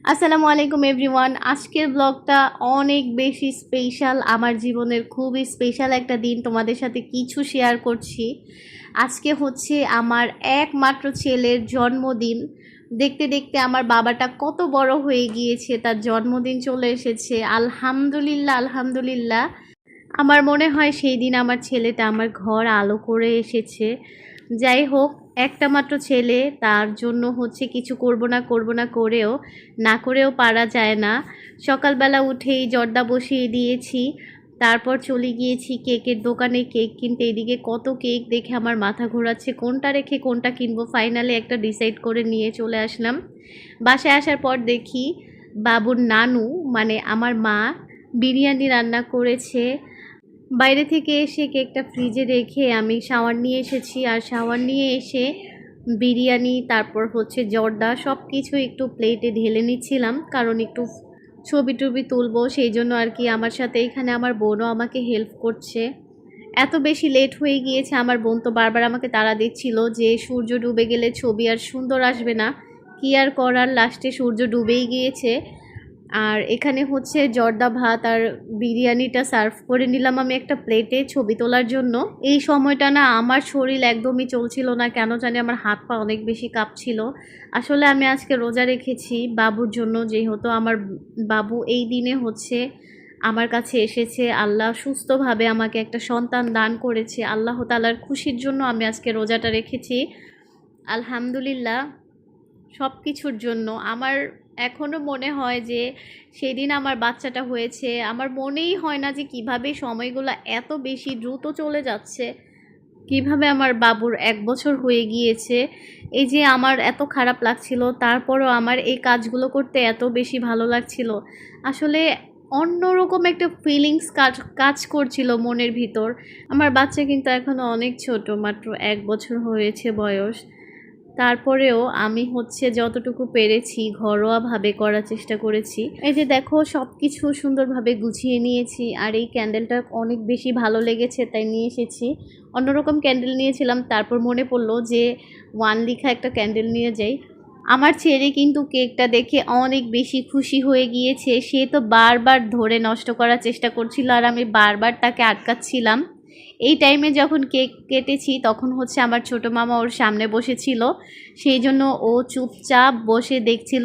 আসসালামু আলাইকুম এভরিওয়ান। আজকের ব্লগটা অনেক বেশি স্পেশাল, আমার জীবনের খুবই স্পেশাল একটা দিন। তোমাদের সাথে কিছু শেয়ার করছি। আজকে হচ্ছে আমার একমাত্র ছেলের জন্মদিন। দেখতে দেখতে আমার বাবাটা কত বড় হয়ে গিয়েছে, তার জন্মদিন চলে এসেছে। আলহামদুলিল্লাহ আলহামদুলিল্লাহ। আমার মনে হয় সেই দিন আমার ছেলেটা আমার ঘর আলো করে এসেছে। যাই হোক, একটা মাত্র ছেলে, তার জন্য হচ্ছে কিছু করব না করেও পারা যায় না। সকালবেলা উঠেই জর্দা বসিয়ে দিয়েছি, তারপর চলে গিয়েছি কেকের দোকানে কেক কিনতে। এদিকে কত কেক দেখে আমার মাথা ঘোরাচ্ছে, কোনটা রেখে কোনটা কিনবো। ফাইনালি একটা ডিসাইড করে নিয়ে চলে আসলাম। বাসায় আসার পর দেখি বাবুর নানু মানে আমার মা বিরিয়ানি রান্না করেছে। বাইরে থেকে এসে কেকটা ফ্রিজে রেখে আমি শাওয়ার নিয়ে এসেছি, আর শাওয়ার নিয়ে এসে বিরিয়ানি তারপর হচ্ছে জর্দা সব কিছু একটু প্লেটে ঢেলে নিচ্ছিলাম, কারণ একটু ছবি টবি তুলবো সেই জন্য আর কি। আমার সাথে এখানে আমার বোনও আমাকে হেল্প করছে। এত বেশি লেট হয়ে গিয়েছে, আমার বোন তো বারবার আমাকে তাড়া দিচ্ছিল যে সূর্য ডুবে গেলে ছবি আর সুন্দর আসবে না। কি আর করার, লাস্টে সূর্য ডুবেই গিয়েছে। আর এখানে হচ্ছে জর্দা ভাত আর বিরিয়ানিটা সার্ভ করে নিলাম আমি একটা প্লেটে ছবি তোলার জন্য। এই সময়টা না আমার শরীর একদমই চলছিল না, কেন জানি আমার হাত পা অনেক বেশি কাঁপছিল। আসলে আমি আজকে রোজা রেখেছি বাবুর জন্য, যেহেতু আমার বাবু এই দিনে হচ্ছে আমার কাছে এসেছে। আল্লাহ সুস্থভাবে আমাকে একটা সন্তান দান করেছে, আল্লাহ তাআলার খুশির জন্য আমি আজকে রোজাটা রেখেছি। আলহামদুলিল্লাহ সব কিছুর জন্য। আমার এখনও মনে হয় যে সেদিন আমার বাচ্চাটা হয়েছে, আমার মনেই হয় না যে কিভাবে সময়গুলো এত বেশি দ্রুত চলে যাচ্ছে, কিভাবে আমার বাবুর 1 বছর হয়ে গিয়েছে। এই যে আমার এত খারাপ লাগছিল, তারপরও আমার এই কাজগুলো করতে এত বেশি ভালো লাগছিল। আসলে অন্যরকম একটা ফিলিংস কাজ করছিল মনের ভিতর। আমার বাচ্চা কিন্তু এখনও অনেক ছোট, মাত্র 1 বছর হয়েছে বয়স। তারপরেও আমি হচ্ছে যতটুকু পেরেছি ঘরোয়াভাবে করার চেষ্টা করেছি। এই যে দেখো সব কিছু সুন্দরভাবে গুছিয়ে নিয়েছি, আর এই ক্যান্ডেলটা অনেক বেশি ভালো লেগেছে তাই নিয়ে এসেছি। অন্যরকম ক্যান্ডেল নিয়েছিলাম, তারপর মনে পড়লো যে 1 লেখা একটা ক্যান্ডেল নিয়ে যাই। আমার ছেলে কিন্তু কেকটা দেখে অনেক বেশি খুশি হয়ে গিয়েছে। সে তো বারবার ধরে নষ্ট করার চেষ্টা করছিল, আর আমি বারবার তাকে আটকাচ্ছিলাম। এই টাইমে যখন কেক কেটেছি তখন হচ্ছে আমার ছোটো মামা ওর সামনে বসেছিল, সেই জন্য ও চুপচাপ বসে দেখছিল।